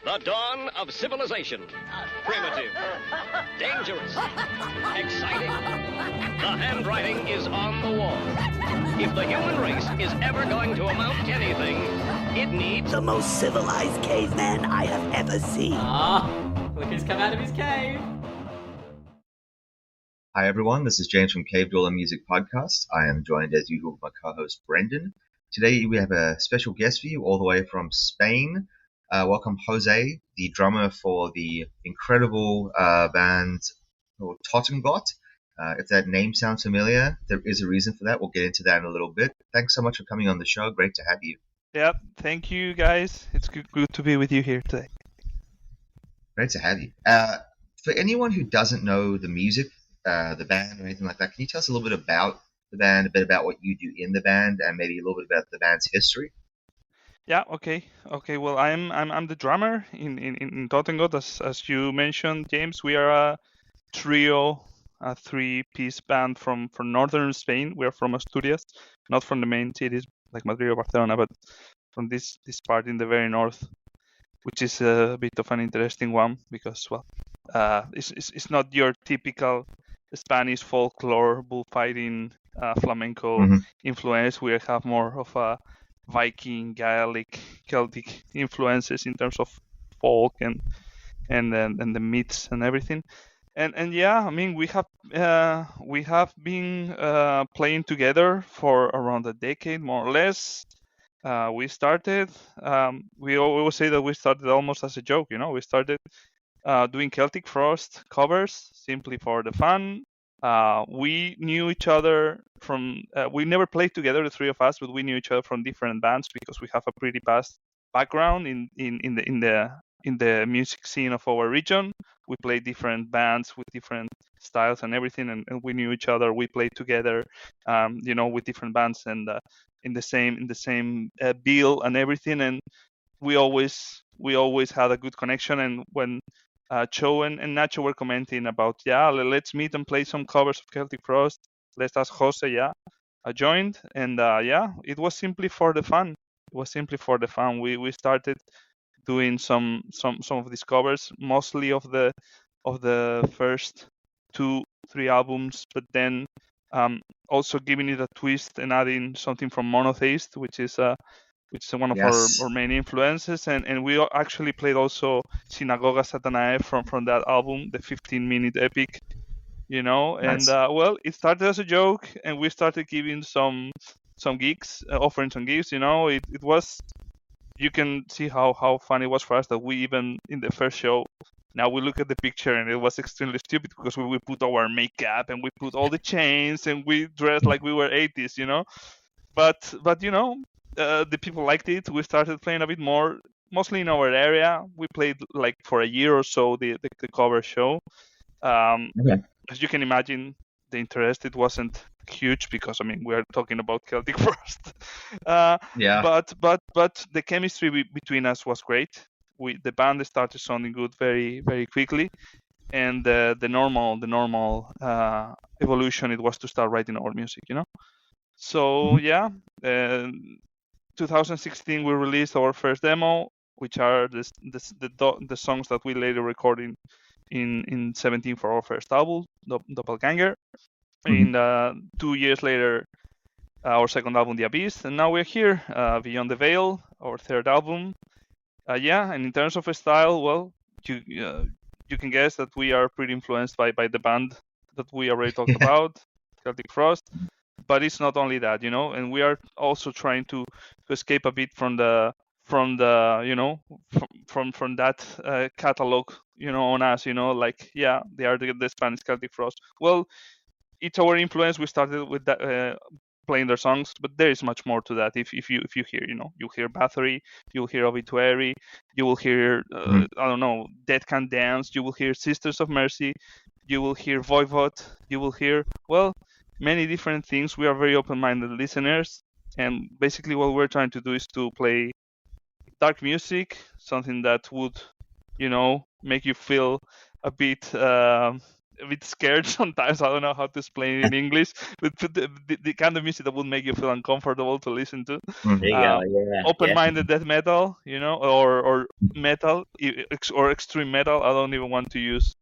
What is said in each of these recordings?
The dawn of civilization. Primitive. Dangerous. Exciting. The handwriting is on the wall. If the human race is ever going to amount to anything, it needs the most civilized caveman I have ever seen. Look who's come out of his cave. Hi everyone, this is James from Cave Dweller Music Podcast. I am joined as usual by my co-host Brendan. Today we have a special guest for you all the way from Spain. Welcome José, the drummer for the incredible band called Totengott. If that name sounds familiar, there is a reason for that. We'll get into that in a little bit. Thanks so much for coming on the show. Great to have you. Yep, thank you guys. It's good to be with you here today. Great to have you. For anyone who doesn't know the music, the band or anything like that, can you tell us a little bit about the band, a bit about what you do in the band, and maybe a little bit about the band's history? Yeah, okay. Well, I'm the drummer in Totengott, as you mentioned, James. We are a trio, a three-piece band from northern Spain. We are from Asturias, not from the main cities like Madrid or Barcelona, but from this part in the very north, which is a bit of an interesting one because, well, it's not your typical Spanish folklore, bullfighting, flamenco influence. We have more of a Viking, Gaelic, Celtic influences in terms of folk and the myths and everything. And yeah, I mean we have been playing together for around a decade, more or less. We started. We always say that we started almost as a joke. We started doing Celtic Frost covers simply for the fun. We knew each other from. We never played together, the three of us, but we knew each other from different bands because we have a pretty vast background in the music scene of our region. We played different bands with different styles and everything, and we knew each other. We played together, with different bands and in the same bill and everything. And we always had a good connection. And when Cho and Nacho were commenting about, let's meet and play some covers of Celtic Frost, let's ask Jose. I joined, and it was simply for the fun. We started doing some of these covers, mostly of the first 2-3 albums, but then also giving it a twist and adding something from Monotheist, which is one of our main influences, and we actually played also Synagoga Satanae from that album, the 15-minute epic, Nice. And well, it started as a joke, and we started giving some gigs, offering some gigs. It was. You can see how fun it was for us that we even in the first show. Now we look at the picture and it was extremely stupid because we put our makeup and we put all the chains and we dressed like we were 80s. But the people liked it. We started playing a bit more, mostly in our area. We played like for a year or so the cover show. Okay. As you can imagine, the interest, it wasn't huge because we are talking about Celtic Frost. But the chemistry between us was great. The band started sounding good very, very quickly, and the normal evolution, it was to start writing our music. So 2016 we released our first demo, which are the songs that we later recorded in 17 for our first album, Doppelganger. In 2 years later, our second album, The Abyss, and now we're here, Beyond the Veil, our third album. And in terms of a style, well, you can guess that we are pretty influenced by the band that we already talked about, Celtic Frost. But it's not only that, and we are also trying to escape a bit from that catalog, on us, they are the Spanish Celtic Frost. Well, it's our influence. We started with that, playing their songs, but there is much more to that. If you hear, you hear Bathory, you'll hear Obituary, you will hear Dead Can Dance, you will hear Sisters of Mercy, you will hear Voivod, you will hear many different things. We are very open-minded listeners, and basically what we're trying to do is to play dark music, something that would make you feel a bit a bit scared sometimes. I don't know how to explain it in English, but the kind of music that would make you feel uncomfortable to listen to. Mhm. There you go. Yeah. Open-minded death metal, or metal, or extreme metal. I don't even want to use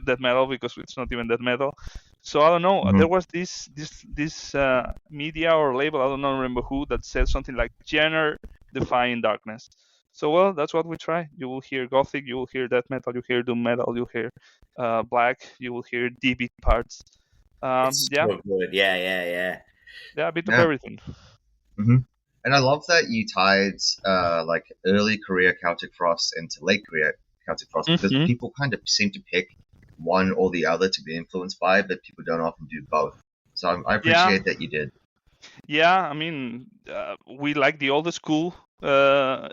death metal because it's not even death metal. So I don't know. Mhm. There was this media or label, I don't know, remember who, that said something like genre defying darkness. So well, that's what we try. You will hear gothic, you will hear death metal, you hear doom metal, you hear black, you will hear DB parts. It's so good. Yeah. A bit of Yeah. everything. Hmm. And I love that you tied like early career Celtic Frost into late career Celtic Frost, because Mhm. people kind of seem to pick one or the other to be influenced by, but people don't often do both. So I appreciate that you did. Yeah, I mean, we like the old school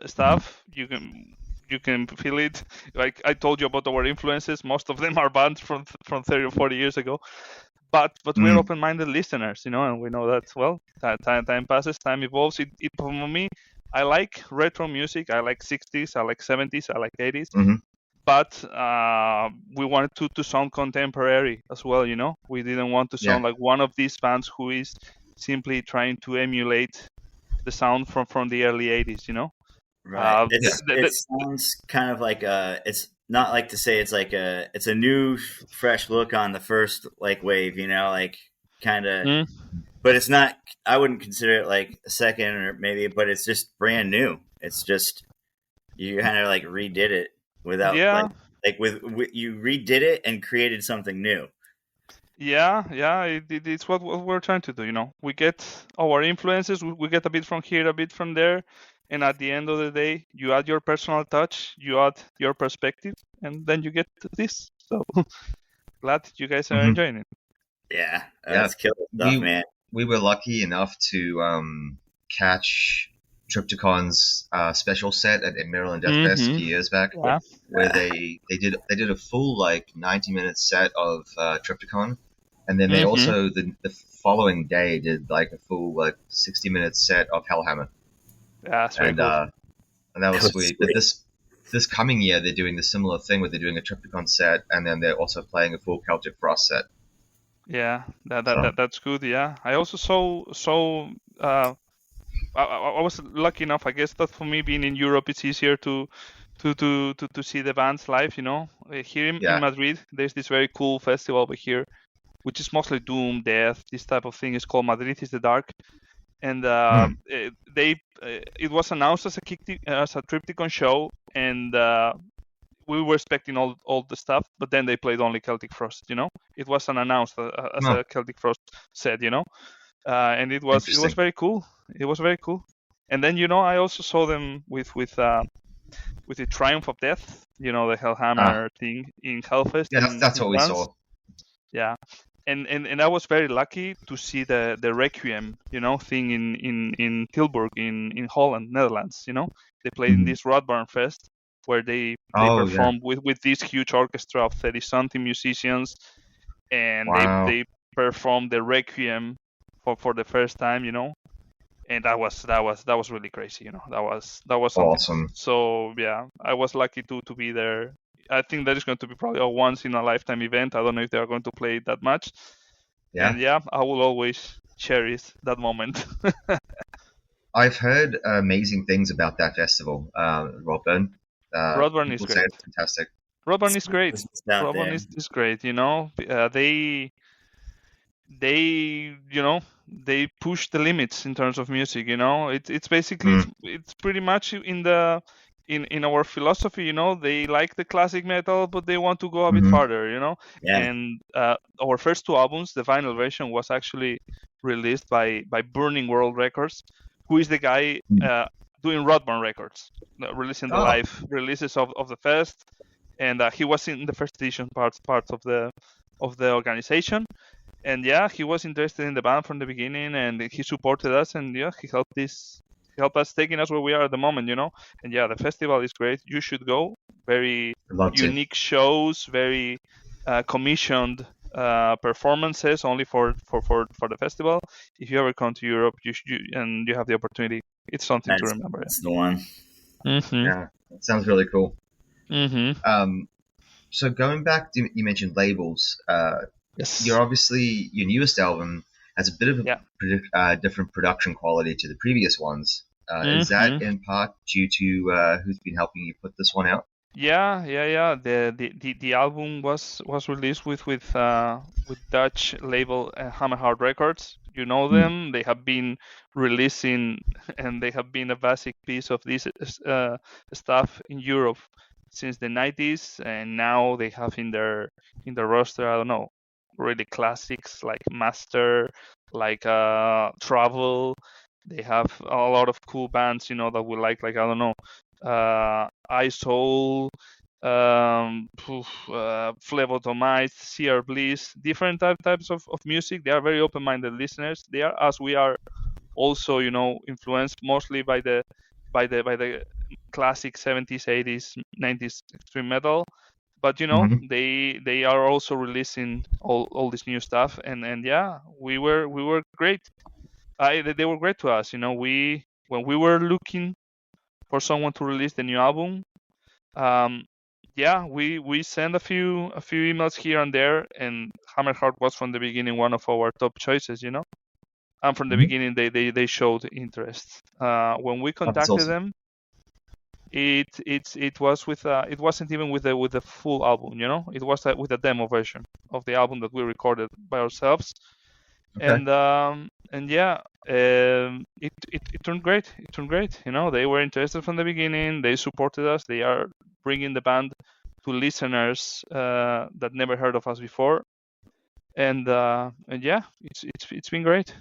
stuff. You can feel it. Like I told you about our influences. Most of them are bands from 30 or 40 years ago. But we're open-minded listeners, and we know that, well, time passes, time evolves. It for me, I like retro music. I like 60s, I like 70s, I like 80s. Mhm. But we wanted to sound contemporary as well, We didn't want to sound like one of these bands who is simply trying to emulate the sound from the early 80s, Right. Uh, It sounds kind of like it's not like to say it's a new fresh look on the first like wave, like kind of, but it's not. I wouldn't consider it like a second or maybe, but it's just brand new. It's just you kind of like redid it without like with you redid it and created something new. Yeah, it's what we're trying to do. We get our influences, we get a bit from here, a bit from there, and at the end of the day, you add your personal touch, you add your perspective, and then you get this. So glad you guys are enjoying it. Yeah, that's killer stuff, man. We were lucky enough to catch Triptykon's special set at Maryland Death Fest a few years back, where they did a full like 90-minute set of Triptykon, and then they also the following day did like a full like 60-minute set of Hellhammer. Yeah, that's very cool. And that was sweet. But this coming year they're doing the similar thing where they're doing a Triptykon set and then they're also playing a full Celtic Frost set. Yeah, that's good. Yeah, I also saw. I was lucky enough, I guess, that for me being in Europe, it's easier to see the bands live. Here in Madrid, there's this very cool festival over here, which is mostly doom, death, this type of thing. It's called Madrid is the Dark, and it was announced as a Triptykon show, and we were expecting all the stuff, but then they played only Celtic Frost. It wasn't announced as a Celtic Frost set. And it was very cool. It was very cool. And then I also saw them with the Triumph of Death, the Hellhammer thing in Hellfest. Yeah, that's what we saw. Yeah, and I was very lucky to see the Requiem thing in Tilburg in Holland, Netherlands. They played in this Rotterdam Fest where they performed with this huge orchestra of 30-something musicians, and they performed the Requiem for the first time, and that was really crazy, that was awesome. So yeah, I was lucky to be there. I think that is going to be probably a once in a lifetime event. I don't know if they are going to play it that much. And I will always cherish that moment. I've heard amazing things about that festival, Rodburn. Rodburn is great. It's fantastic. Rodburn is great. Rodburn is great. They push the limits in terms of music. It's basically it's pretty much in our philosophy. They like the classic metal, but they want to go a bit farther. Yeah. And our first two albums, the vinyl version, was actually released by Burning World Records, who is the guy doing Rodburn Records, releasing the live releases of the fest, and he was in the first edition parts of the organization. And he was interested in the band from the beginning, and he supported us, and he helped us taking us where we are at the moment, And the festival is great. You should go. Very unique shows, very commissioned performances only for the festival. If you ever come to Europe, and you have the opportunity, it's something to remember. That's the one. Mm-hmm. Yeah, it sounds really cool. Mm-hmm. So going back, you mentioned labels. Yes. You're obviously your newest album has a bit of a different production quality to the previous ones. Is that in part due to who's been helping you put this one out? Yeah. The album was released with Dutch label Hammerheart Records. You know them. They have been releasing, and they have been a basic piece of this stuff in Europe since the 90s, and now they have in their roster, I don't know, really classics like Master, like Travel. They have a lot of cool bands, that we like I don't know, I Soul, Phlebotomized, CR Bliss, different types of music. They are very open-minded listeners. They are, as we are, also influenced mostly by the classic 70s, 80s, 90s extreme metal. But they are also releasing all this new stuff, and yeah, we were great. They were great to us. When we were looking for someone to release the new album, we sent a few emails here and there, and Hammerheart was from the beginning one of our top choices. And from the beginning they showed interest. When we contacted them, it was with it wasn't even with the full album. It was with a demo version of the album that we recorded by ourselves. Okay. And yeah, it turned great. It turned great. They were interested from the beginning. They supported us. They are bringing the band to listeners that never heard of us before. And yeah, it's been great.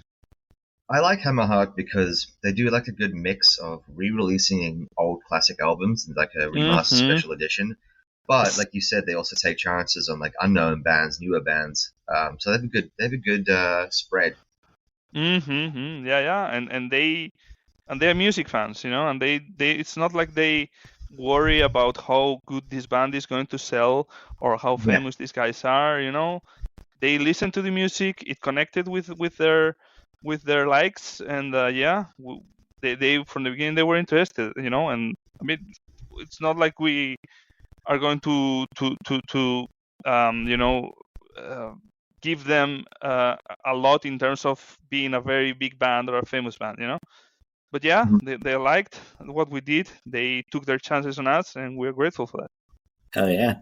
I like Hammerheart because they do like a good mix of re-releasing old classic albums and like a remastered special edition. But like you said, they also take chances on like unknown bands, newer bands. So they have a good spread. Yeah. And they're music fans, and they it's not like they worry about how good this band is going to sell or how famous these guys are. They listen to the music. It connected with their likes, and they from the beginning they were interested. And I mean, it's not like we are going to give them a lot in terms of being a very big band or a famous band, But yeah, they liked what we did. They took their chances on us, and we're grateful for that. Hell yeah!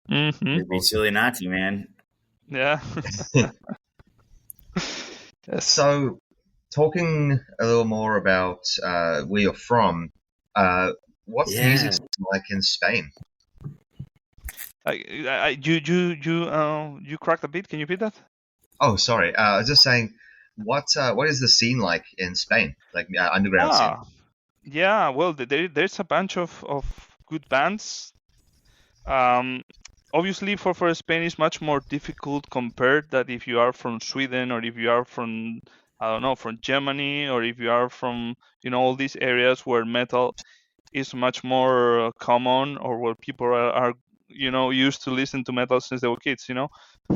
It'd be silly not to, man. Yeah. Yes. So, talking a little more about where you're from, what's the music like in Spain? You cracked a bit. Can you repeat that? Oh, sorry. I was just saying, what is the scene like in Spain? Like underground scene? Yeah. Well, there's a bunch of good bands. Obviously, for Spain, it's much more difficult compared that if you are from Sweden or if you are from, I don't know, from Germany, or if you are from all these areas where metal is much more common, or where people are used to listen to metal since they were kids.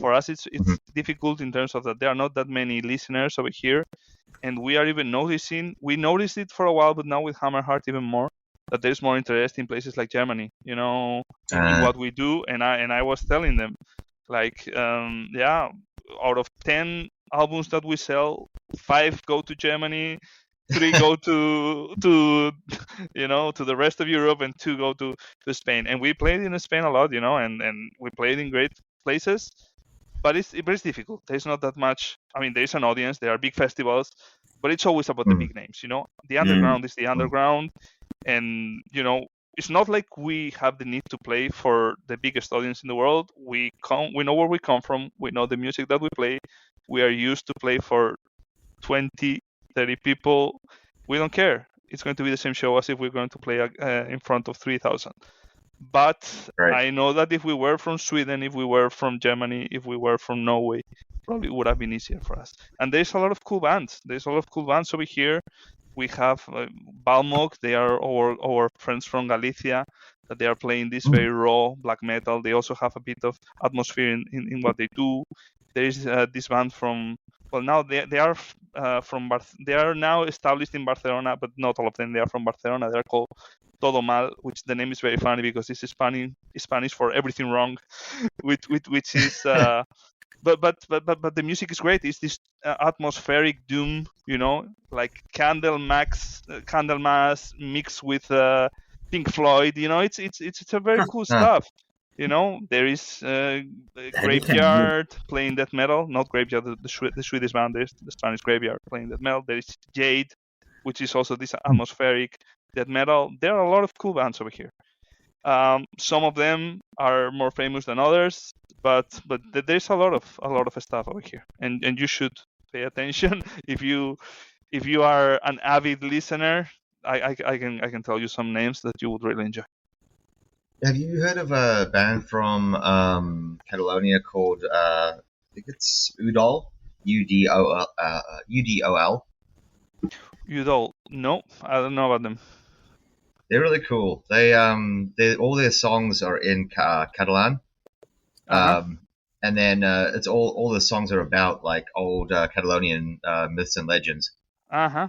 For us it's difficult in terms of that there are not that many listeners over here, and we are even we noticed it for a while, but now with Hammerheart even more, that there's more interest in places like Germany, in what we do. And I was telling them, like, out of 10 albums that we sell, 5 go to Germany, 3 go to the rest of Europe, and 2 go to Spain. And we played in Spain a lot, and we played in great places, but it's difficult. There's not that much. I mean, there's an audience, there are big festivals, but it's always about the big names. The underground is the underground, and it's not like we have the need to play for the biggest audience in the world. We know where we come from, we know the music that we play, we are used to play for 20, 30 people. We don't care. It's going to be the same show as if we're going to play in front of 3,000. But I know that if we were from Sweden, if we were from Germany, if we were from Norway, probably would have been easier for us. And there's a lot of cool bands. Over here. We have Balmog. They are our friends from Galicia, that they are playing this very raw black metal. They also have a bit of atmosphere in what they do. There is this band from, well, now they are they are now established in Barcelona, but not all of them. They are from Barcelona. They are called Todo Mal, which the name is very funny because it's Spanish for everything wrong, which is. But the music is great. It's this atmospheric doom, like Candlemass mixed with Pink Floyd. It's a very cool stuff. There is Graveyard playing death metal, not Graveyard, the Swedish band. There's the Spanish Graveyard playing death metal. There is Jade, which is also this atmospheric death metal. There are a lot of cool bands over here. Some of them are more famous than others, but there's a lot of stuff over here, and you should pay attention if you are an avid listener. I can tell you some names that you would really enjoy. Have you heard of a band from Catalonia called I think it's Udol? UDOL. Udol? No, I don't know about them. They're really cool. They all their songs are in Catalan, and then it's all the songs are about like old Catalonian myths and legends. I'm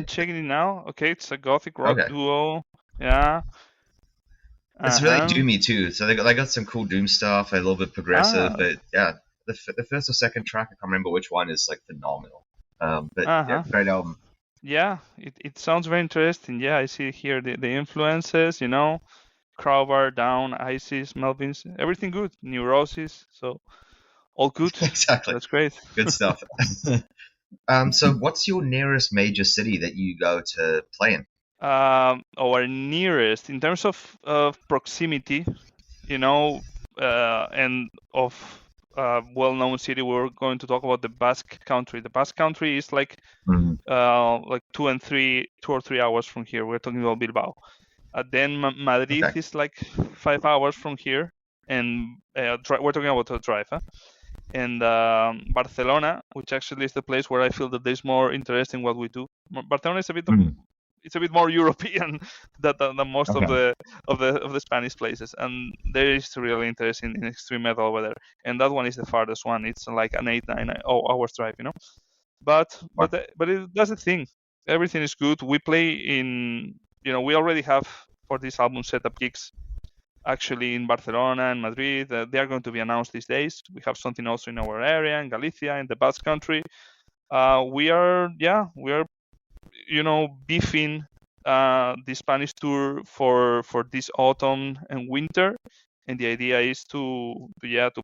checking it now. Okay, it's a gothic rock duo. Yeah. It's really doomy too. So they got some cool doom stuff, a little bit progressive, but yeah, the first or second track, I can't remember which one, is like phenomenal. Yeah, great album. Yeah, it sounds very interesting. Yeah, I see here the influences, Crowbar, Down, Isis, Melvins, everything good. Neurosis, so all good. Exactly. That's great. Good stuff. So what's your nearest major city that you go to play in? Our nearest, in terms of proximity, and of well-known city, we're going to talk about the Basque Country. The Basque Country is like 2 or 3 hours from here. We're talking about Bilbao. Then Madrid is like 5 hours from here, and we're talking about a drive. And Barcelona, which actually is the place where I feel that there's more interest in what we do. Barcelona is a bit it's a bit more European than most of the Spanish places, and there is really interest in extreme metal over there. And that one is the farthest one. It's like an 8-9 hours drive, But that's the thing. Everything is good. We play in, we already have for this album set up gigs actually in Barcelona and Madrid. They are going to be announced these days. We have something also in our area, in Galicia, in the Basque Country. We are beefing the Spanish tour for this autumn and winter, and the idea is to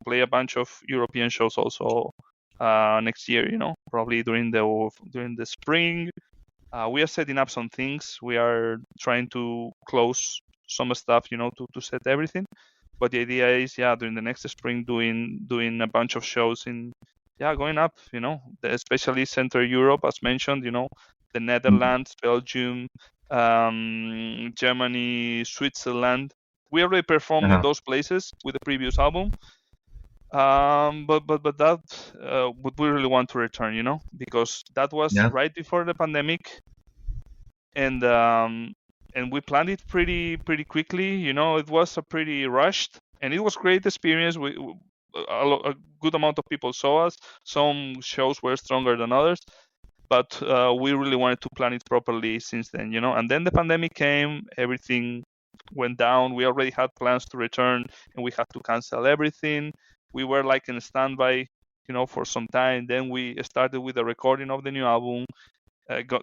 play a bunch of European shows also next year. Probably during the spring. We are setting up some things. We are trying to close some stuff, to set everything. But the idea is, during the next spring, doing a bunch of shows going up, especially Central Europe, as mentioned, the Netherlands, Belgium, Germany, Switzerland. We already performed in those places with the previous album. But that we really want to return, because that was right before the pandemic, and we planned it pretty quickly. It was a pretty rushed, and it was great experience. A good amount of people saw us. Some shows were stronger than others, but we really wanted to plan it properly since then, And then the pandemic came, everything went down. We already had plans to return, and we had to cancel everything. We were like in standby, for some time. Then we started with the recording of the new album,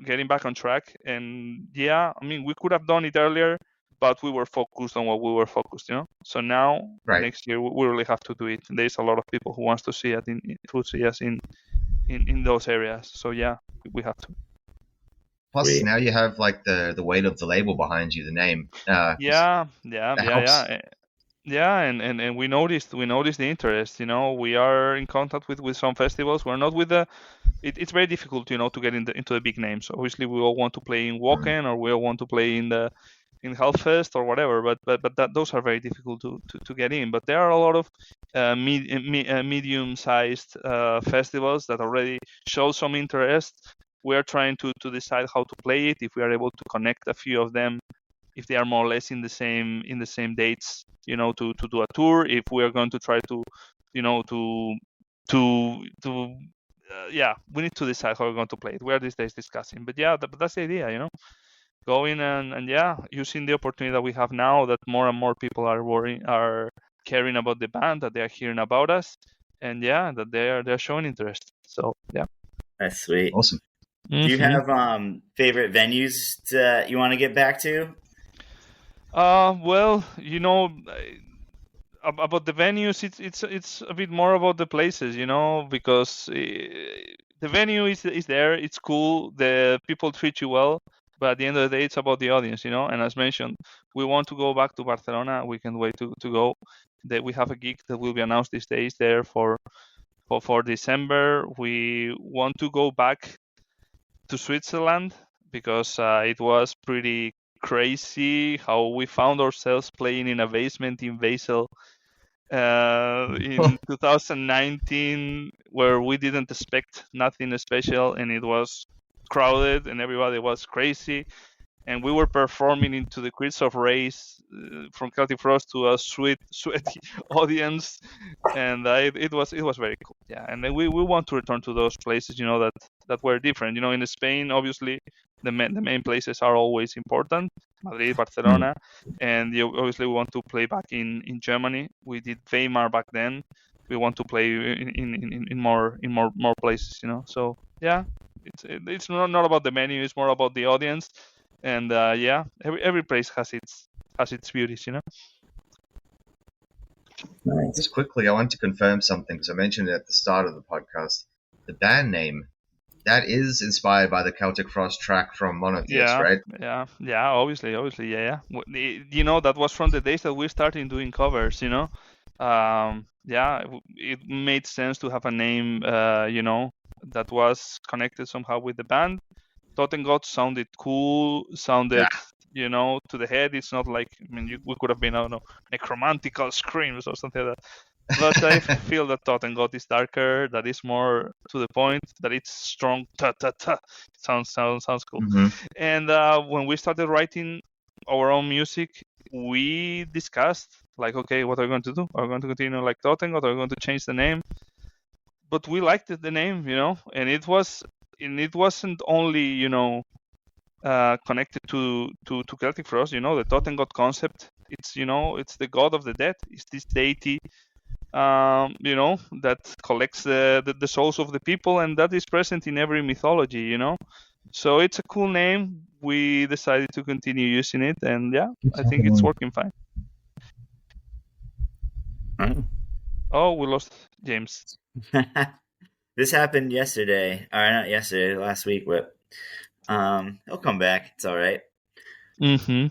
getting back on track. And we could have done it earlier, but we were focused on what we were focused, So now, next year, we really have to do it. And there's a lot of people who wants to see us in those areas. So we have to. Plus, now you have like the weight of the label behind you, the name. And we noticed the interest. We are in contact with some festivals. We're not with the. It's very difficult, to get into the big names. Obviously, we all want to play in Wacken, or we all want to play in Hellfest or whatever. But those are very difficult to get in. But there are a lot of medium-sized festivals that already show some interest. We are trying to decide how to play it. If we are able to connect a few of them, if they are more or less in the same dates, to do a tour. If we are going to try to, we need to decide how we're going to play it. We are these days discussing, but that's the idea, going and yeah, using the opportunity that we have now that more and more people are caring about the band, that they are hearing about us, and yeah, that they're showing interest. So yeah. That's sweet. Awesome. Do you have favorite venues that you want to get back to? Well, about the venues, it's a bit more about the places, because the venue is there, it's cool, the people treat you well, but at the end of the day, it's about the audience, And as mentioned, we want to go back to Barcelona. We can't wait to go. That we have a gig that will be announced these days there for December. We want to go back to Switzerland because it was pretty crazy how we found ourselves playing in a basement in Basel in 2019, where we didn't expect nothing special, and it was crowded and everybody was crazy, and we were performing into the Creeds of Race from Celtic Frost to a sweaty audience, and it was very cool. Yeah, and then we want to return to those places, that were different. In Spain, obviously, the main places are always important: Madrid, Barcelona, and obviously we want to play back in Germany. We did Weimar back then. We want to play in more places, So yeah, it's not about the menu; it's more about the audience. And yeah, every place has its beauties, Nice. Just quickly, I want to confirm something because I mentioned it at the start of the podcast. The band name, that is inspired by the Celtic Frost track from Monotheist, right? Yeah, obviously, yeah. That was from the days that we started doing covers, Yeah, it made sense to have a name, that was connected somehow with the band. Totengott sounded cool, to the head. It's not like, we could have been, I don't know, necromantical screams or something like that. But I feel that Totengott is darker, that is more to the point, that it's strong, ta-ta-ta. Sounds cool. Mm-hmm. And when we started writing our own music, we discussed, like, okay, what are we going to do? Are we going to continue like Totengott? Are we going to change the name? But we liked the name, and it wasn't only, connected to Celtic Frost, the Totengott concept. It's, it's the god of the dead. It's this deity, that collects the souls of the people, and that is present in every mythology, So it's a cool name. We decided to continue using it, and yeah, I think it's working fine. Oh, we lost James. This happened yesterday, or not yesterday, last week, but he'll come back. It's all right. Mm-hmm.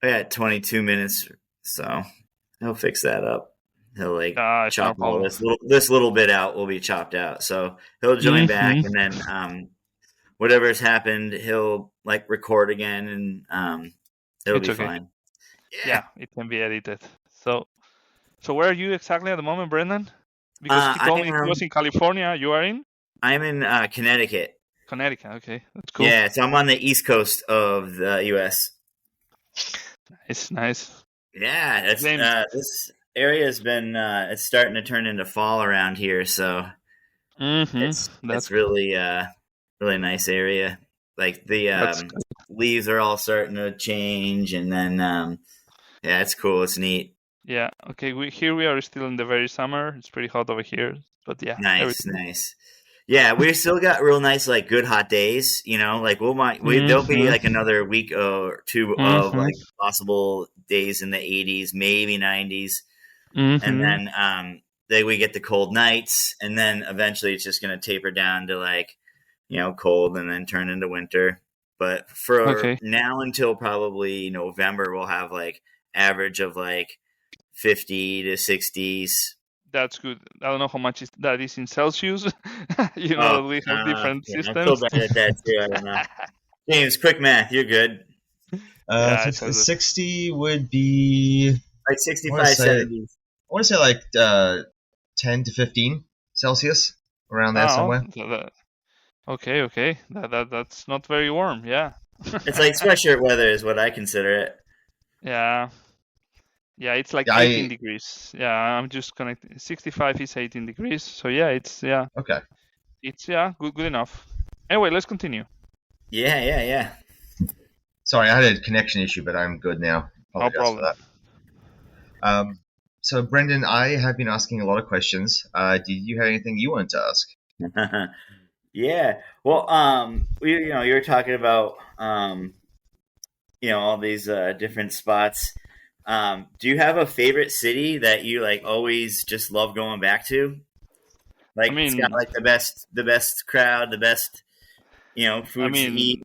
I got 22 minutes, so he'll fix that up. He'll chop all this little bit out will be chopped out, so he'll join back, and then whatever's happened, he'll record again, and it'll be fine. Yeah, it can be edited. So where are you exactly at the moment, Brendan? Because he told me he was in California. You are in? I'm in Connecticut. Connecticut, okay. That's cool. Yeah, so I'm on the east coast of the U.S. Nice. Yeah, this area has been it's starting to turn into fall around here, so it's really really nice area. Like the leaves are all starting to change, and then yeah, it's cool. It's neat. Yeah. Okay. We are still in the very summer. It's pretty hot over here, but yeah. Nice. Yeah, we still got real nice, good hot days. There'll be another week or two of possible days in the 80s, maybe 90s, and then we get the cold nights, and then eventually it's just going to taper down to cold, and then turn into winter. But for now until probably November, we'll have average of 50 to 60s. That's good. I don't know how much that is in Celsius. We have different systems. I'm so bad at that too. I don't know. James, quick math. You're good. 60 would be 65, 70. I want to say 10 to 15 Celsius, around there somewhere. Okay. That's not very warm. Yeah. It's sweatshirt weather is what I consider it. Yeah. Yeah, it's 18 degrees. Yeah, I'm just connected. 65 is 18 degrees. So yeah, it's Okay. It's good enough. Anyway, let's continue. Yeah. Sorry, I had a connection issue, but I'm good now. No Apologize for problem. that. So, Brendan, I have been asking a lot of questions. Did you have anything you wanted to ask? Yeah. Well, you were talking about all these different spots. Do you have a favorite city that you like always just love going back to? Like, I mean, it's got like the best crowd, the best foods to eat.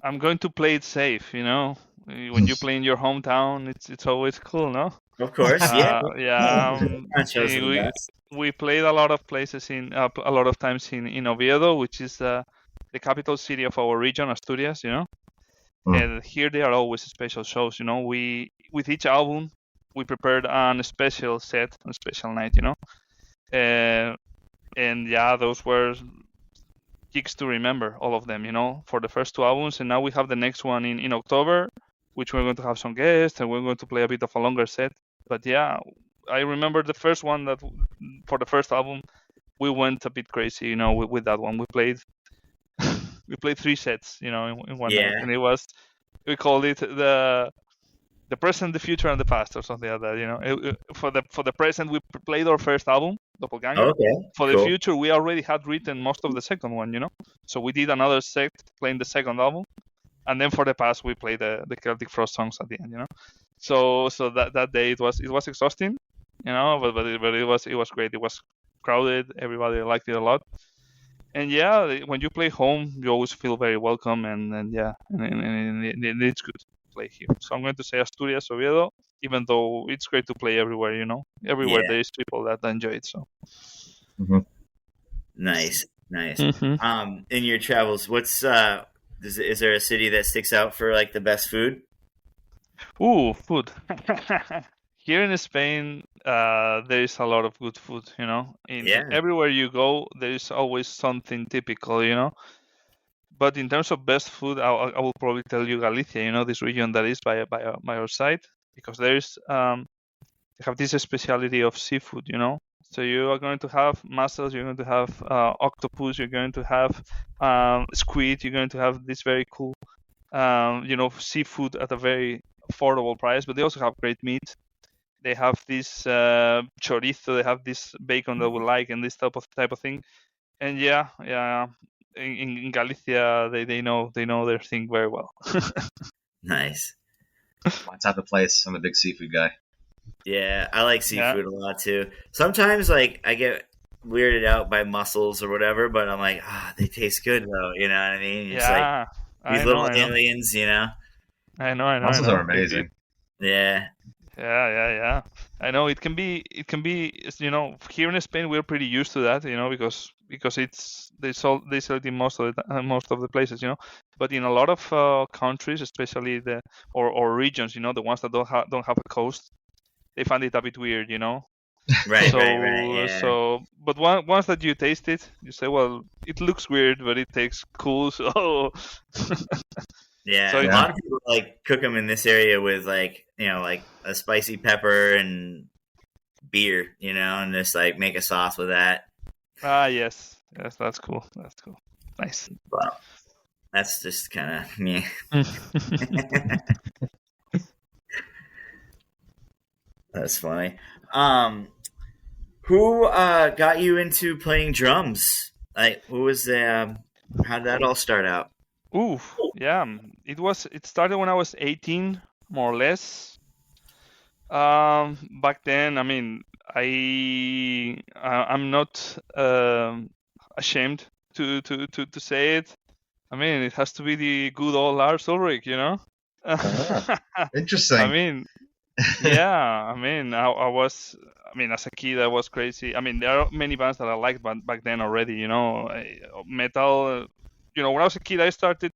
I'm going to play it safe. When you play in your hometown, it's always cool, no? Of course, yeah. We played a lot of places a lot of times in Oviedo, which is the capital city of our region, Asturias. And here they are always special shows. With each album, we prepared a special set, a special night. And yeah, those were gigs to remember, all of them. For the first two albums, and now we have the next one in October, which we're going to have some guests, and we're going to play a bit of a longer set. But yeah, I remember the first one that for the first album, we went a bit crazy, with that one. We played 3 sets, in one night, and we called it the present, the future, and the past, or something like that. For the present, we played our first album, Doppelganger. Okay. For the future, we already had written most of the second one, So we did another set playing the second album. And then for the past, we played the Celtic Frost songs at the end, So that day it was exhausting, but it was great. It was crowded. Everybody liked it a lot. And yeah, when you play home, you always feel very welcome, and it's good to play here. So I'm going to say Asturias, Oviedo, even though it's great to play everywhere. Everywhere there is people that enjoy it. So. Mm-hmm. Nice. Mm-hmm. In your travels, what's is there a city that sticks out for like the best food? Ooh, food. Here in Spain, there is a lot of good food, Everywhere you go, there is always something typical, But in terms of best food, I will probably tell you Galicia, this region that is by our side, because they have this speciality of seafood, So you are going to have mussels, you're going to have octopus, you're going to have squid, you're going to have this very cool, seafood at a very affordable price. But they also have great meat. They have this chorizo, they have this bacon that we like, and this type of thing. And yeah, in Galicia, they know their thing very well. Nice. My type of place. I'm a big seafood guy. Yeah, I like seafood a lot too. Sometimes, like, I get weirded out by mussels or whatever, but I'm like, they taste good though. You know what I mean? It's like these little aliens, I know. Mussels are amazing. Yeah. Yeah. I know it can be. Here in Spain we're pretty used to that, because they sell it in most of the places, But in a lot of countries, especially or regions, the ones that don't have a coast, they find it a bit weird, Right. Yeah. So, but once that you taste it, you say, well, it looks weird, but it tastes cool. So. Yeah, so a lot of people like cook them in this area with like a spicy pepper and beer, and just like make a sauce with that. Yes, that's cool. Nice. Well, that's just kind of me. That's funny. Who got you into playing drums? Like, who was how did that all start out? Ooh, yeah. It started when I was 18, more or less. Back then, I mean, I'm not ashamed to say it. I mean, it has to be the good old Lars Ulrich, Interesting. I mean, yeah. I was. As a kid, I was crazy. There are many bands that I liked back then already. Metal. When I was a kid, I started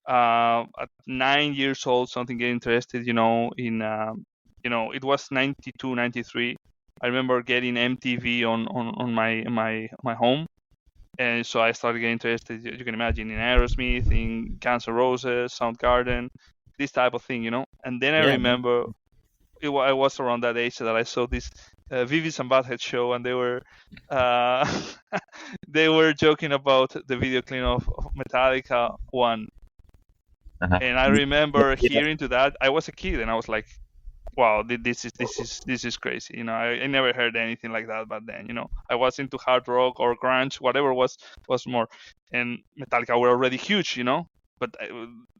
at 9 years old, something getting interested, in, it was 92, 93. I remember getting MTV on my home. And so I started getting interested, you can imagine, in Aerosmith, in Guns N' Roses, Soundgarden, this type of thing, And then I remember I was around that age that I saw this Vivis and Butthead show, and they were they were joking about the video clip of Metallica 1, And I remember hearing to that. I was a kid, and I was like, "Wow, this is crazy." You know, I never heard anything like that back then. You know, I was into hard rock or grunge, whatever was more. And Metallica were already huge. You know, but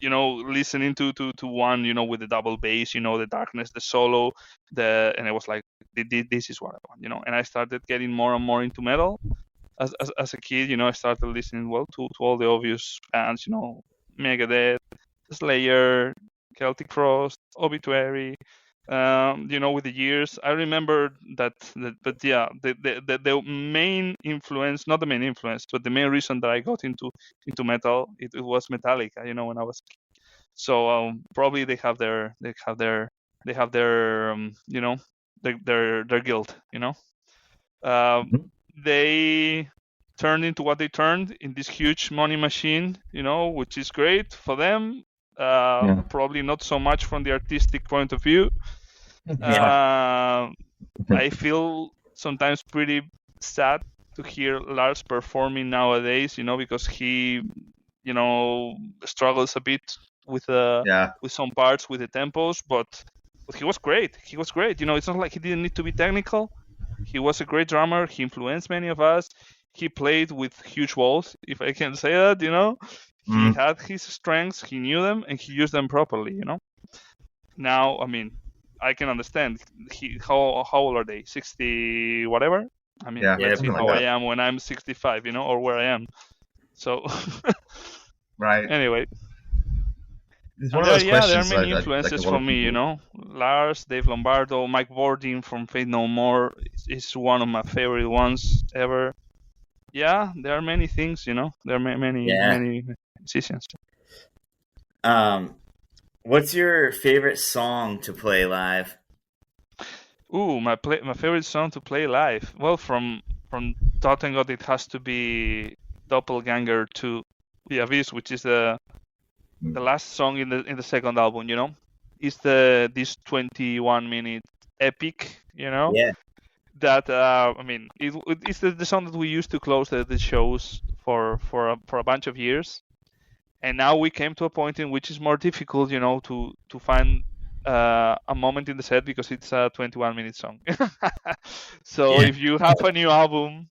you know, listening to one, you know, with the double bass, you know, the darkness, the solo, and I was like, "This is what I want." You know, and I started getting more and more into metal. As a kid, you know, I started listening to all the obvious bands, you know, Megadeth, Slayer, Celtic Frost, Obituary. You know, with the years, I remember that. But yeah, the main influence, not the main influence, but the main reason that I got into metal, it was Metallica. You know, when I was. So probably they have their you know, their guilt. You know. They turned into what they turned in this huge money machine, you know, which is great for them. Probably not so much from the artistic point of view. I feel sometimes pretty sad to hear Lars performing nowadays, you know, because he, you know, struggles a bit with some parts with the tempos, but he was great. He was great. You know, it's not like he didn't need to be technical. He was a great drummer. He influenced many of us. He played with huge walls, if I can say that, you know. He had his strengths, he knew them, and he used them properly, you know. Now, I mean, I can understand. How old are they? 60 whatever? I mean, let's see how I am when I'm 65, you know, or where I am. So, right. Anyway. It's one of those questions. There are many influences for me, you know. Lars, Dave Lombardo, Mike Bordin from Faith No More is one of my favorite ones ever. Yeah, there are many things, you know. There are many musicians. What's your favorite song to play live? Ooh, my favorite song to play live. Well, from Totengott, it has to be Doppelganger to The Abyss, which is the last song in the second album, you know. It's this 21-minute epic, you know. Yeah. That I mean, it's the song that we used to close the shows for a bunch of years, and now we came to a point in which it's more difficult, you know, to find a moment in the set because it's a 21-minute song. So if you have a new album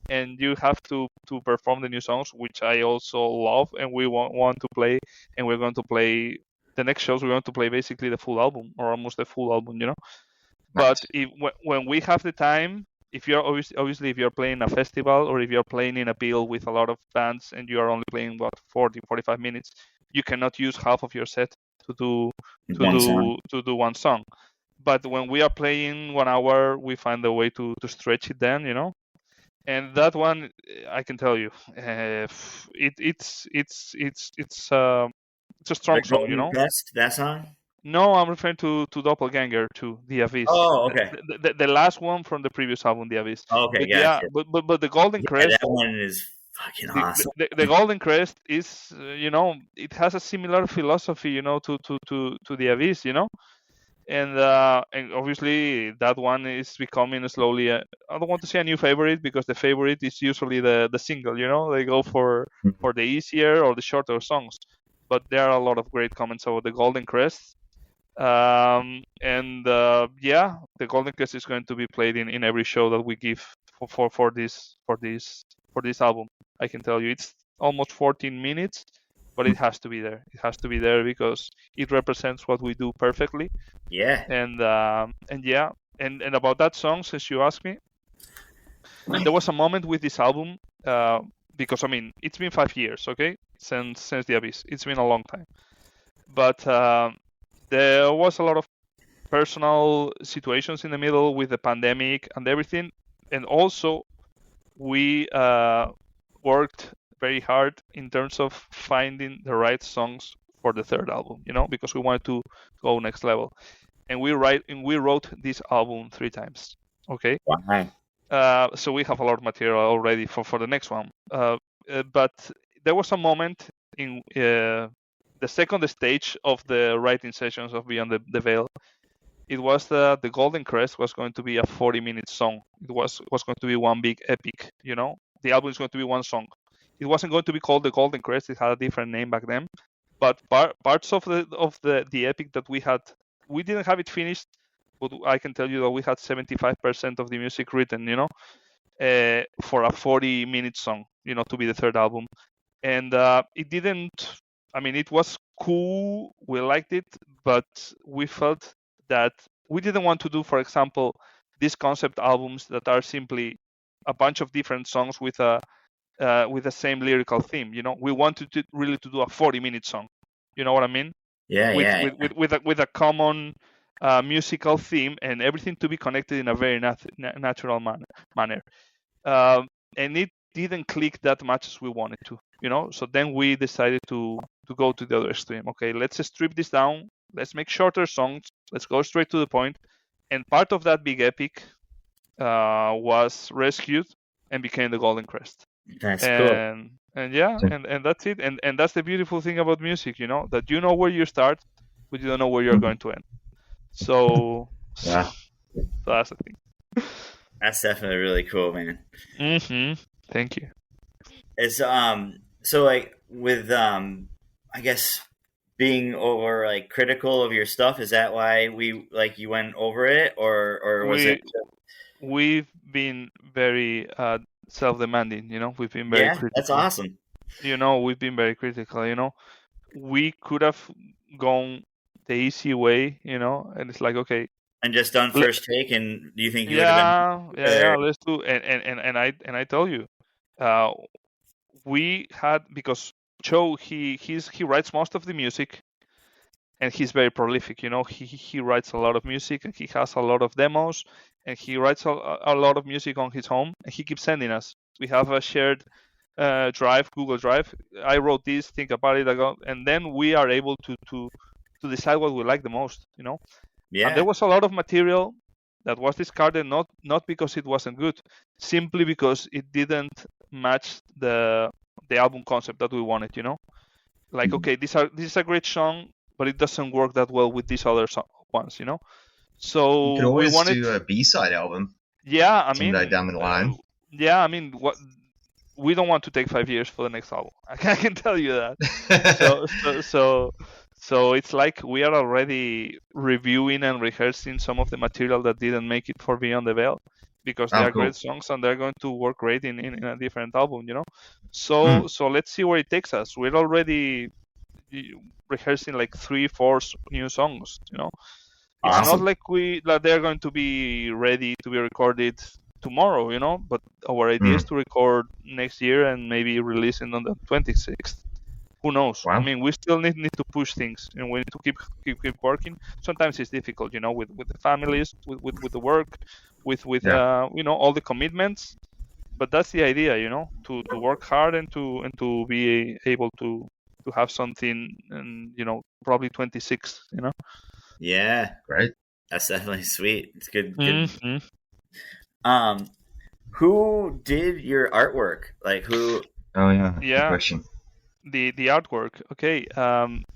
and you have to perform the new songs, which I also love, and we want to play, and we're going to play the next shows, we're going to play basically the full album or almost the full album, you know. But when we have the time, if you're obviously if you're playing a festival or if you're playing in a bill with a lot of bands and you are only playing 45 minutes, you cannot use half of your set to do one song. But when we are playing 1 hour, we find a way to stretch it then, you know. And that one, I can tell you, it's a strong song, you know. That song? No, I'm referring to Doppelganger, to The Abyss. Oh, okay. The last one from the previous album, The Abyss. Okay, but yeah, but the Golden Crest. That one is fucking awesome. The Golden Crest is, you know, it has a similar philosophy, you know, to The Abyss, you know, and obviously that one is becoming slowly. I don't want to say a new favorite because the favorite is usually the single, you know. They go for the easier or the shorter songs, but there are a lot of great comments about the Golden Crest. The Golden Crest is going to be played in every show that we give for this album. I can tell you it's almost 14 minutes, but it has to be there. It has to be there because it represents what we do perfectly. Yeah. And about that song, since you asked me, there was a moment with this album because I mean it's been 5 years, okay, since The Abyss. It's been a long time, but there was a lot of personal situations in the middle with the pandemic and everything. And also, we worked very hard in terms of finding the right songs for the third album, you know, because we wanted to go next level. And we wrote this album 3 times, okay? Wow. So we have a lot of material already for the next one. But there was a moment in the second stage of the writing sessions of Beyond the Veil. It was the Golden Crest was going to be a 40-minute song. It was going to be one big epic, you know. The album is going to be one song. It wasn't going to be called the Golden Crest. It had a different name back then. but parts of the epic that we didn't have it finished, but I can tell you that we had 75% of the music written, for a 40-minute song, to be the third album. And it didn't, I mean, it was cool, we liked it, but we felt that we didn't want to do, for example, these concept albums that are simply a bunch of different songs with the same lyrical theme. We wanted to really to do a 40-minute song. You know what I mean? Yeah, yeah. With a common musical theme and everything to be connected in a very natural manner. And it didn't click that much as we wanted to. So then we decided to go to the other extreme. Okay, let's strip this down. Let's make shorter songs. Let's go straight to the point. And part of that big epic was rescued and became the Golden Crest. That's cool. And yeah, and that's it. And that's the beautiful thing about music, that you know where you start, but you don't know where you're going to end. So Yeah. that's the thing. That's definitely really cool, man. Thank you. It's so like with I guess being over like critical of your stuff, is that why you went over it, or was it? We've been very self-demanding, we've been very critical. That's awesome. We've been very critical, we could have gone the easy way, and it's like, okay, and just done first take, and do you think you would have been yeah, let's do. And I tell you, we had, because Cho, he writes most of the music, and he's very prolific. He writes a lot of music, and he has a lot of demos, and he writes a lot of music on his home, and he keeps sending us. We have a shared drive, Google Drive. I wrote this, think about it, and then we are able to decide what we like the most. Yeah. And there was a lot of material that was discarded, not because it wasn't good, simply because it didn't match the album concept that we wanted. Like, okay, this is a great song, but it doesn't work that well with these other ones. So you could always we wanted do a B-side album. Yeah, I mean, down the line. Yeah, I mean, we don't want to take 5 years for the next album. I can tell you that. So it's like we are already reviewing and rehearsing some of the material that didn't make it for Beyond the Veil, because they are great songs and they're going to work great in a different album, So let's see where it takes us. We're already rehearsing like 3-4 new songs, It's not like they're going to be ready to be recorded tomorrow, but our idea is to record next year and maybe release it on the 26th. Who knows? Wow. I mean, we still need to push things, and we need to keep working. Sometimes it's difficult, with the families, with the work, with all the commitments. But that's the idea, to work hard and to be able to have something, and probably 26, Yeah, great. That's definitely sweet. It's good. Mm-hmm. Who did your artwork? Like who? Oh yeah. Yeah. Good question. The artwork. Okay.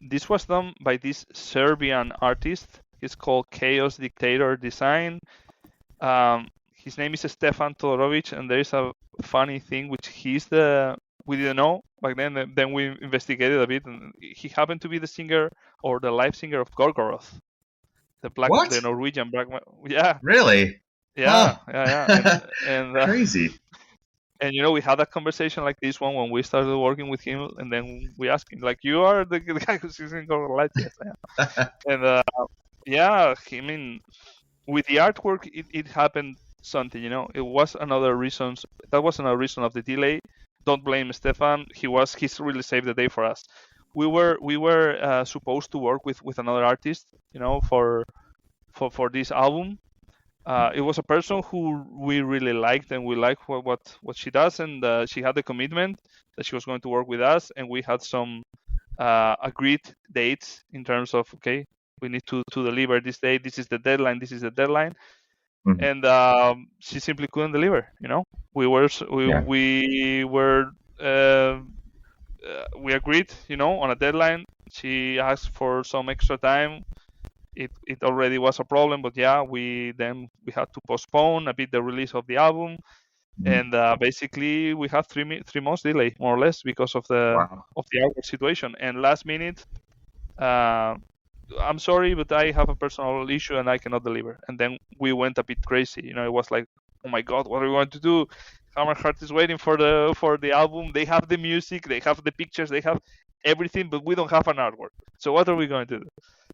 This was done by this Serbian artist. He's called Chaos Dictator Design. His name is Stefan Todorovic, and there is a funny thing, which we didn't know back then. Then we investigated a bit, and he happened to be the singer or the live singer of Gorgoroth, the Norwegian black. Yeah. Really? Yeah. Huh. Yeah. And crazy. And we had a conversation like this one when we started working with him, and then we asked him, like, "You are the guy who's using Gorgoroth?" Yes, I am. And yeah, I mean, with the artwork, it happened something. It was another reason. That was another reason of the delay. Don't blame Stefan. He's really saved the day for us. We were supposed to work with another artist, for this album. It was a person who we really liked, and we liked what she does, and she had the commitment that she was going to work with us, and we had some agreed dates in terms of, okay, we need to deliver this day. This is the deadline. Mm-hmm. And she simply couldn't deliver. We agreed, on a deadline. She asked for some extra time. It already was a problem, but yeah, we had to postpone a bit the release of the album, and basically we have 3 months delay, more or less, because of the Wow. artwork situation. And last minute, I'm sorry, but I have a personal issue and I cannot deliver. And then we went a bit crazy. It was like, oh my God, what are we going to do? Hammerheart is waiting for the album. They have the music, they have the pictures, they have everything, but we don't have an artwork. So what are we going to do?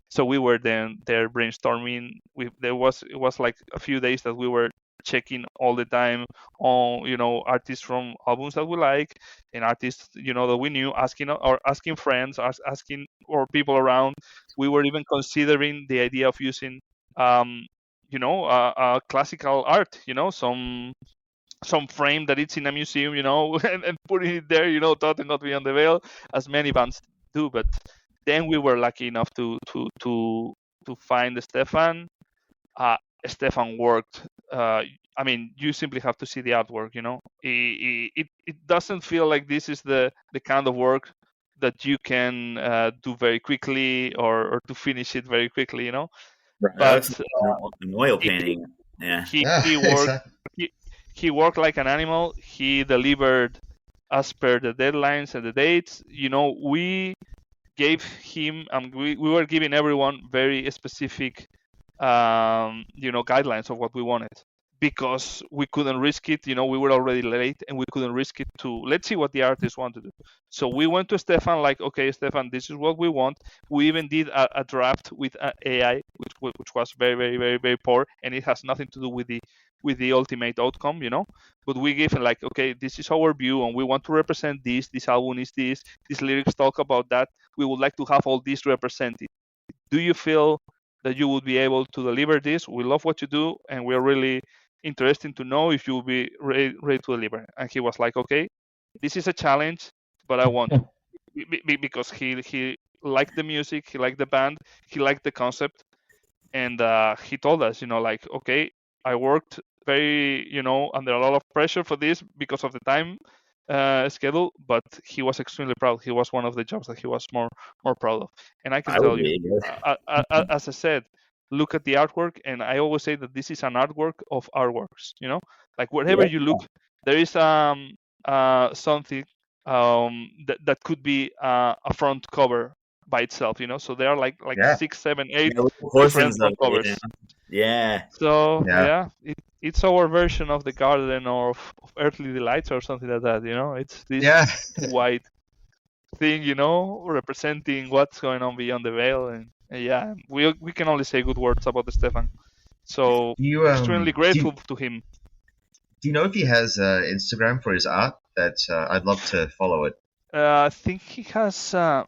So we were then there brainstorming. It was like a few days that we were checking all the time on artists from albums that we like, and artists that we knew, asking friends, asking or people around. We were even considering the idea of using classical art, some frame that it's in a museum, and putting it there, Totengott beyond the veil, as many bands do. But then we were lucky enough to find Stefan. Stefan worked. You simply have to see the artwork. It doesn't feel like this is the kind of work that you can do very quickly or to finish it very quickly. Right. But An oil painting. he worked. Exactly. He worked like an animal. He delivered as per the deadlines and the dates. We gave him, we were giving everyone very specific, guidelines of what we wanted, because we couldn't risk it. We were already late, and we couldn't risk it to let's see what the artists want to do. So we went to Stefan like, okay, Stefan, this is what we want. We even did a draft with AI, which was very, very, very, very poor, and it has nothing to do with the ultimate outcome, But we gave him like, okay, this is our view, and we want to represent this. This album is this. These lyrics talk about that. We would like to have all this represented. Do you feel that you would be able to deliver this? We love what you do, and we're really interested to know if you will be ready to deliver. And he was like, okay, this is a challenge, but I want to. Because he liked the music, he liked the band, he liked the concept, and he told us, like, okay, I worked very, under a lot of pressure for this because of the time schedule, but he was extremely proud. He was one of the jobs that he was more proud of. And I can tell you, as I said, look at the artwork, and I always say that this is an artwork of artworks. Like wherever you look, there is something that could be a front cover by itself. So there are like 6, 7, 8 different front covers. Yeah. So it's our version of the Garden of Earthly Delights or something like that. It's this white thing, representing what's going on beyond the veil, and we can only say good words about the Stefan. So extremely grateful to him. Do you know if he has Instagram for his art? That I'd love to follow it. I think he has. No,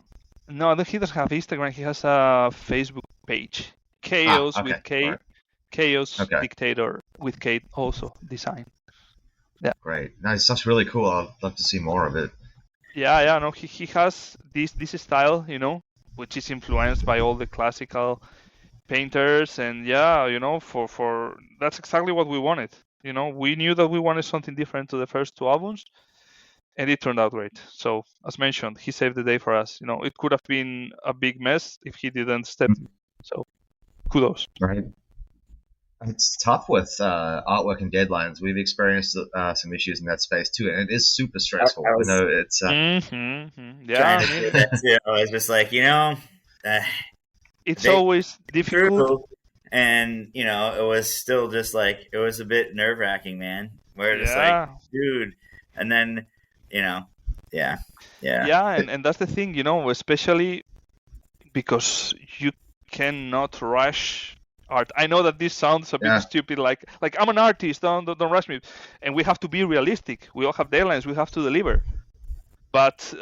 I think he doesn't have Instagram. He has a Facebook page. Chaos with K. Right. Chaos Dictator with K also design. Yeah. Great. No, it's really cool. I'd love to see more of it. Yeah. No, he has this style, which is influenced by all the classical painters, and for that's exactly what we wanted. We knew that we wanted something different to the first 2 albums, and it turned out great. So, as mentioned, he saved the day for us. It could have been a big mess if he didn't step in. So, kudos. Right. It's tough with artwork and deadlines. We've experienced some issues in that space too, and it is super stressful. I know it's. Trying to do that too. I was just like, it's always difficult. And it was still just like, it was a bit nerve wracking, man. Where it's like, dude, and then and that's the thing, especially because you cannot rush art. I know that this sounds a bit stupid, like I'm an artist, don't rush me. And we have to be realistic. We all have deadlines. We have to deliver. But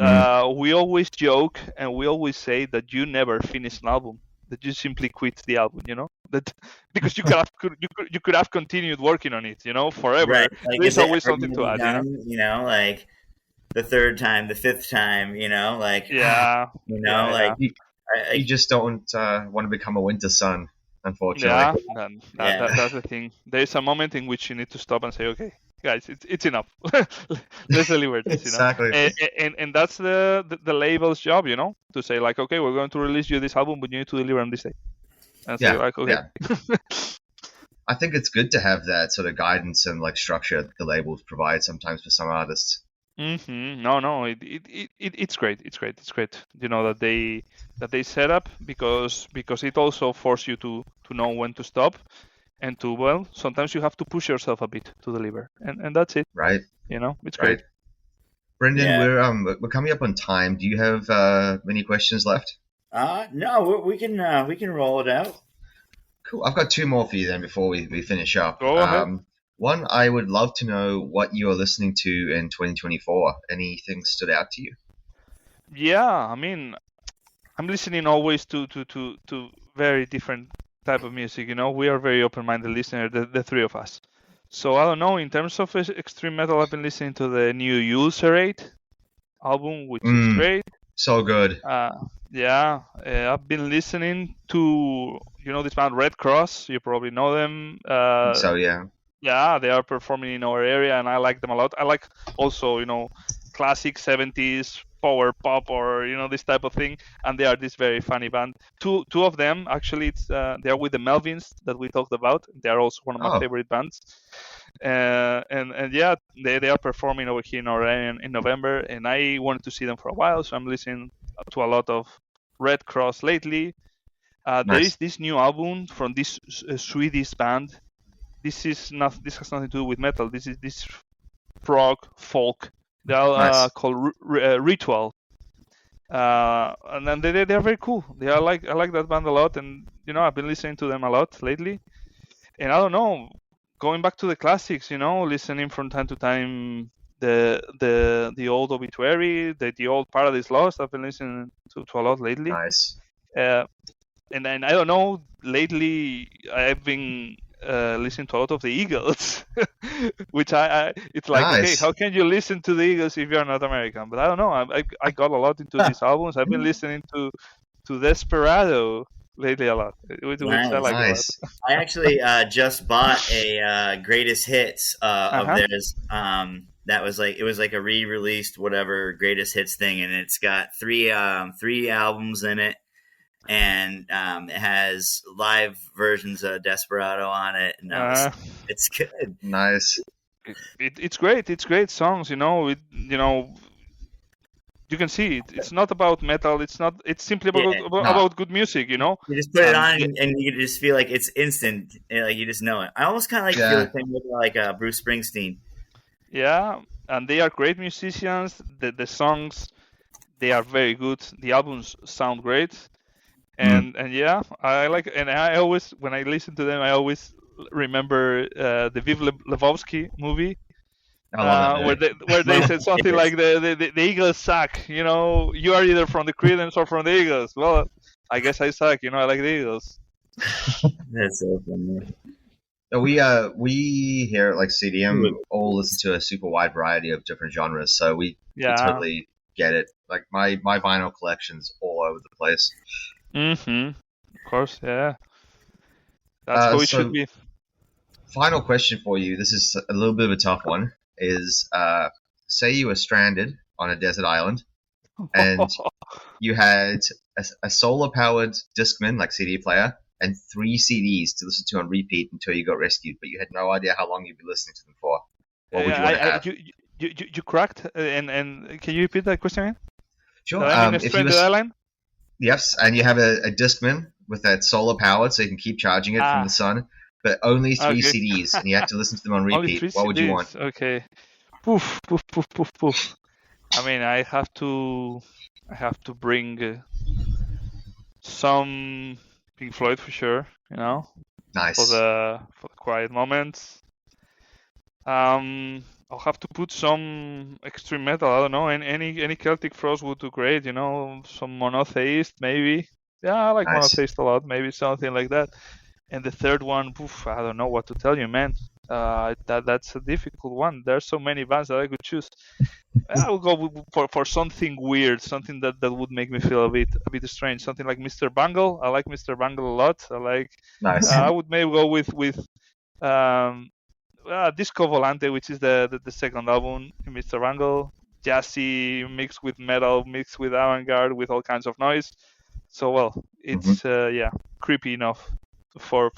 we always joke and we always say that you never finish an album. That you simply quit the album. That because you could have continued working on it. Forever. Right. Like, there's always something to add. Like the 3rd time, the 5th time. You just don't want to become a winter sun. Unfortunately. That's the thing. There's a moment in which you need to stop and say, okay, guys, it's enough. Let's deliver this. Exactly. And that's the label's job, to say like, okay, we're going to release you this album, but you need to deliver on this day. And say like, okay. I think it's good to have that sort of guidance and like structure that the labels provide sometimes for some artists. No, it's great. It's great. You know that they set up because it also forces you to know when to stop and to, well, sometimes you have to push yourself a bit to deliver, and that's it. Right. You know, it's Right. great. Brendan, Yeah. we're coming up on time. Do you have many questions left? No, we can roll it out. Cool. I've got two more for you then before we finish up. Go ahead. One, I would love to know what you are listening to in 2024. Anything stood out to you? Yeah, I mean, I'm listening always to very different type of music. You know, we are very open-minded listeners, the three of us. So I don't know. In terms of extreme metal, I've been listening to the new Ulcerate album, which is great. So good. Yeah, I've been listening to this band Red Cross. You probably know them. So yeah. Yeah, they are performing in our area, and I like them a lot. I like also, classic 70s power pop or this type of thing, and they are this very funny band. Two of them actually, it's they are with the Melvins that we talked about. They are also one of my favorite bands. And yeah, they are performing over here in our area in November, and I wanted to see them for a while, so I'm listening to a lot of Red Cross lately. Nice. There is this new album from this Swedish band. This has nothing to do with metal. This is prog folk. They are called Ritual, and then they are very cool. I like that band a lot, and I've been listening to them a lot lately. And I don't know, going back to the classics, listening from time to time the old Obituary, the old Paradise Lost. I've been listening to a lot lately. Nice. And then I don't know, lately I've been listening to a lot of the Eagles, which it's like, okay, how can you listen to the Eagles if you're not American? But I don't know, I got a lot into these albums. I've been listening to Desperado lately a lot, which I like a lot. I actually just bought a greatest hits of theirs. That was it was like a re-released whatever greatest hits thing, and it's got three albums in it. And it has live versions of Desperado on it, and it's good. Nice. It's great. It's great songs. You can see it. It's not about metal. It's not. It's simply about good music. You just put it on, and you just feel like it's instant. Like you just know it. I almost kind of feel the same with like Bruce Springsteen. Yeah, and they are great musicians. The songs, they are very good. The albums sound great. And yeah, I like, and I always, when I listen to them, I always remember the Viv Lebowski movie, where they said something like the Eagles suck. You are either from the Creedence or from the Eagles. Well, I guess I suck. I like the Eagles. That's so funny. We here at like CDM all listen to a super wide variety of different genres, so we totally get it. Like my vinyl collection's all over the place. Of course, yeah. That's how it should be. Final question for you. This is a little bit of a tough one. Is say you were stranded on a desert island, and you had a solar-powered Discman, like CD player, and 3 CDs to listen to on repeat until you got rescued, but you had no idea how long you'd be listening to them for. What would you want to have? You cracked, and can you repeat that question again? Sure. If you island? Yes, and you have a Discman with that solar powered, so you can keep charging it from the sun, but only 3 CDs, and you have to listen to them on repeat. What would you want? Okay. Poof. I mean, I have to bring some Pink Floyd for sure. Nice. For the quiet moments. I'll have to put some extreme metal. I don't know. Any Celtic Frost would do great. Some Monotheist maybe. Yeah, I like Monotheist a lot. Maybe something like that. And the third one, I don't know what to tell you, man. That's a difficult one. There's so many bands that I could choose. I will go for something weird, something that would make me feel a bit strange. Something like Mr. Bungle. I like Mr. Bungle a lot. Nice. I would maybe go with Disco Volante, which is the second album in Mr. Bungle. Jazzy mixed with metal, mixed with avant-garde, with all kinds of noise. So it's creepy enough for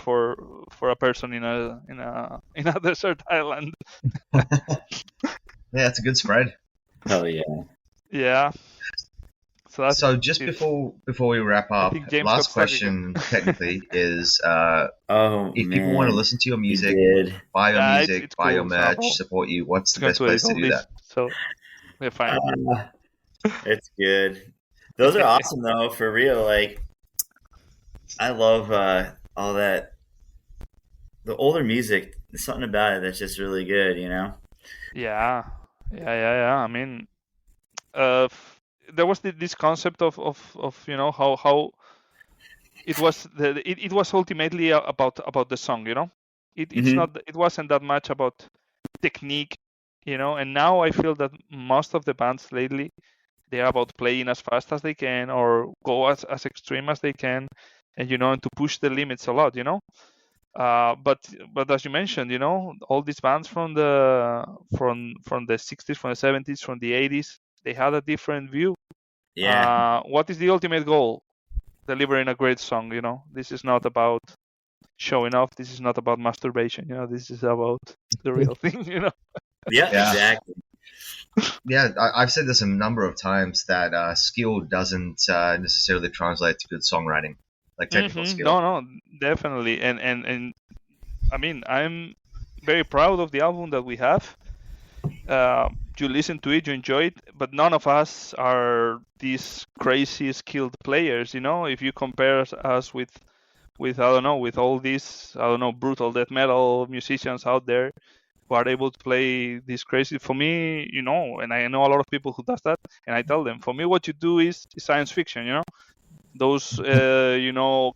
a person in a desert island. Yeah, it's a good spread. Hell yeah. Yeah. So that's So just it. before we wrap I up, think James last got stuck again. question technically is Oh, if man. people want to listen to your You music, did. buy your Nah, music, it's buy your cool. merch, So support you, what's it's the going best to place edit to all do this, that? so we're fine. It's good. Those are awesome though, for real. Like, I love all that. The older music, there's something about it that's just really good, you know? Yeah. I mean, there was this concept of how it was it was ultimately about the song, you know. It wasn't that much about technique, you know. And now I feel that most of the bands lately, they are about playing as fast as they can or go as extreme as they can, and and to push the limits a lot, you know. But as you mentioned, you know, all these bands from the 60s, from the 70s, from the 80s, they had a different view. Yeah. What is the ultimate goal? Delivering a great song, you know. This is not about showing off. This is not about masturbation, you know. This is about the real thing, you know. Yeah, exactly. Yeah, I've said this a number of times that skill doesn't necessarily translate to good songwriting, like technical skill. No, definitely. And I mean, I'm very proud of the album that we have. You listen to it, you enjoy it, but none of us are these crazy skilled players, you know. If you compare us with I don't know, with all these, I don't know, brutal death metal musicians out there who are able to play this crazy, for me, you know, and I know a lot of people who does that, and I tell them, for me, what you do is science fiction, you know. Those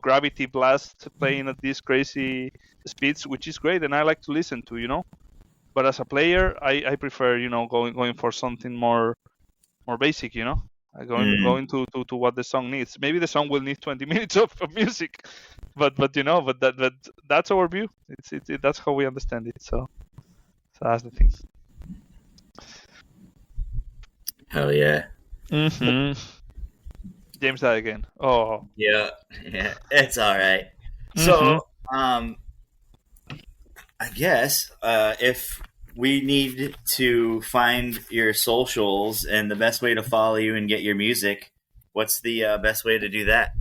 gravity blast playing at these crazy speeds, which is great, and I like to listen to, you know. But as a player, I prefer, you know, going for something more basic, you know, going to what the song needs. Maybe the song will need 20 minutes of music, but you know, but that's our view. That's how we understand it. So that's the thing. Hell yeah. James died again. Oh. Yeah, it's all right. So, I guess if we need to find your socials and the best way to follow you and get your music, what's the best way to do that?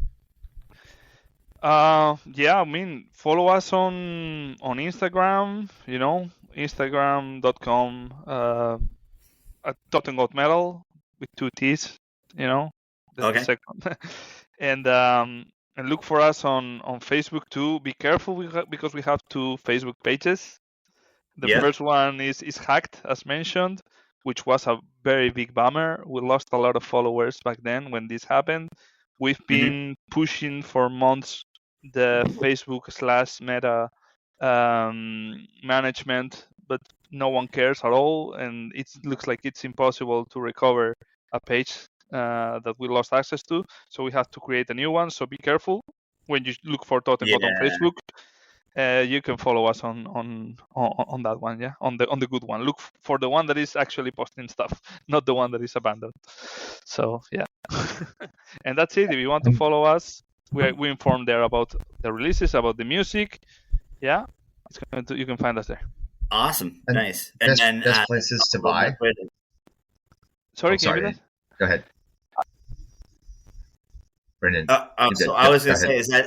Yeah, I mean, follow us on Instagram, you know, instagram.com at Totengott Metal with 2 T's, you know, that's the second. And look for us on Facebook too. Be careful because we have 2 Facebook pages. The first one is hacked, as mentioned, which was a very big bummer. We lost a lot of followers back then when this happened. We've been pushing for months the Facebook/Meta management, but no one cares at all, and it looks like it's impossible to recover a page that we lost access to. So we have to create a new one. So be careful when you look for Totengott on Facebook. You can follow us on that one, yeah, on the good one. Look for the one that is actually posting stuff, not the one that is abandoned. So yeah, and that's it. If you want to follow us, we inform there about the releases, about the music. Yeah, you can find us there. Awesome, And nice. Best, And then best places to buy. Sorry, can you repeat that? Go ahead. Brendan. So I was going to say, is that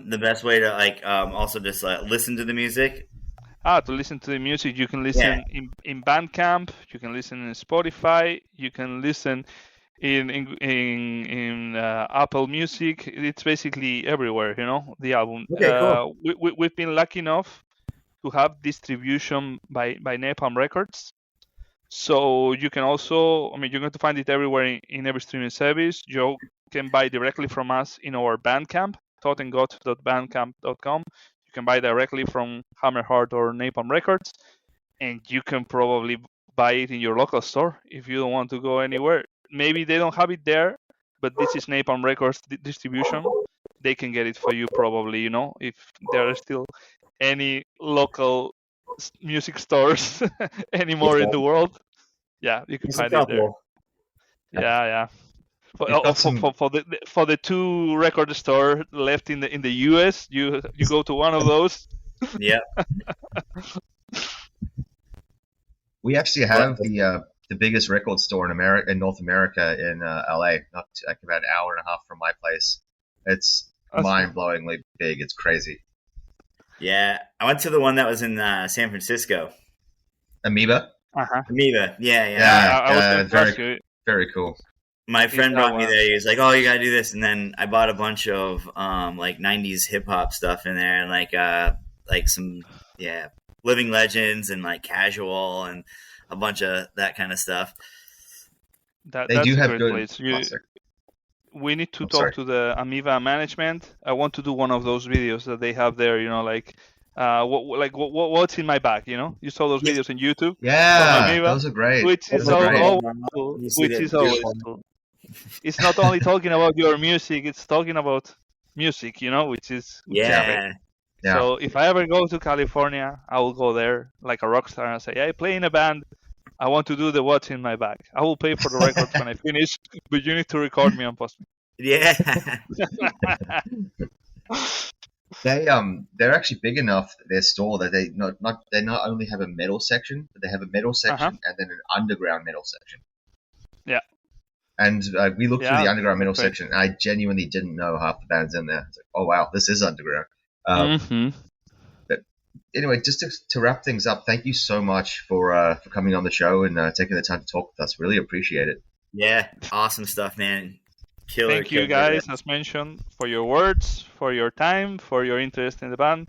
the best way to also just listen to the music? To listen to the music, you can listen in Bandcamp, you can listen in Spotify, you can listen in Apple Music. It's basically everywhere, you know, the album. Okay, cool. We've been lucky enough to have distribution by Napalm Records. So you can also, I mean, you're going to find it everywhere in every streaming service. You can buy directly from us in our Bandcamp, totengott.bandcamp.com. You can buy directly from Hammerheart or Napalm Records, and you can probably buy it in your local store if you don't want to go anywhere. Maybe they don't have it there, but this is Napalm Records distribution. They can get it for you probably, you know, if there are still any local music stores anymore in the world. Yeah, you can find it there. Yeah. For the 2 record store left in the US, you go to one of those. Yeah. We actually have the biggest record store in North America in LA, not like about an hour and a half from my place. It's mind-blowingly big. It's crazy. Yeah, I went to the one that was in San Francisco. Amoeba. Amoeba. Yeah. I was very, very cool. My friend brought me there. He was like, "Oh, you gotta do this," and then I bought a bunch of like '90s hip hop stuff in there, and like some Living Legends and like Casual and a bunch of that kind of stuff. They do have good. We need to talk to the Amoeba management. I want to do one of those videos that they have there. Like what's in my bag? You saw those videos on YouTube. Yeah, those are great. Which is always cool. It's not only talking about your music; it's talking about music. Which is great. Yeah. So if I ever go to California, I will go there like a rock star and say, I play in a band. I want to do the what's in my bag. I will pay for the records when I finish, but you need to record me and post me. Yeah. They're actually big enough, their store, that they not only have a metal section, but they have a metal section and then an underground metal section. Yeah. And we looked through the underground metal section, and I genuinely didn't know half the bands in there. It's like, oh wow, this is underground. But anyway, just to wrap things up, thank you so much for coming on the show and taking the time to talk with us. Really appreciate it. Yeah, awesome stuff, man. Killer. Thank you guys, as mentioned, for your words, for your time, for your interest in the band.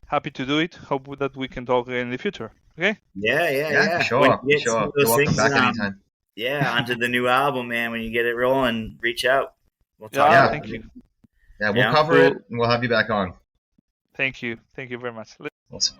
Happy to do it. Hope that we can talk again in the future. Okay? Yeah. Sure. You're welcome back anytime. Yeah, onto the new album, man. When you get it rolling, reach out. We'll talk. Yeah, thank you. Yeah, we'll cover it and we'll have you back on. Thank you. Thank you very much. Awesome.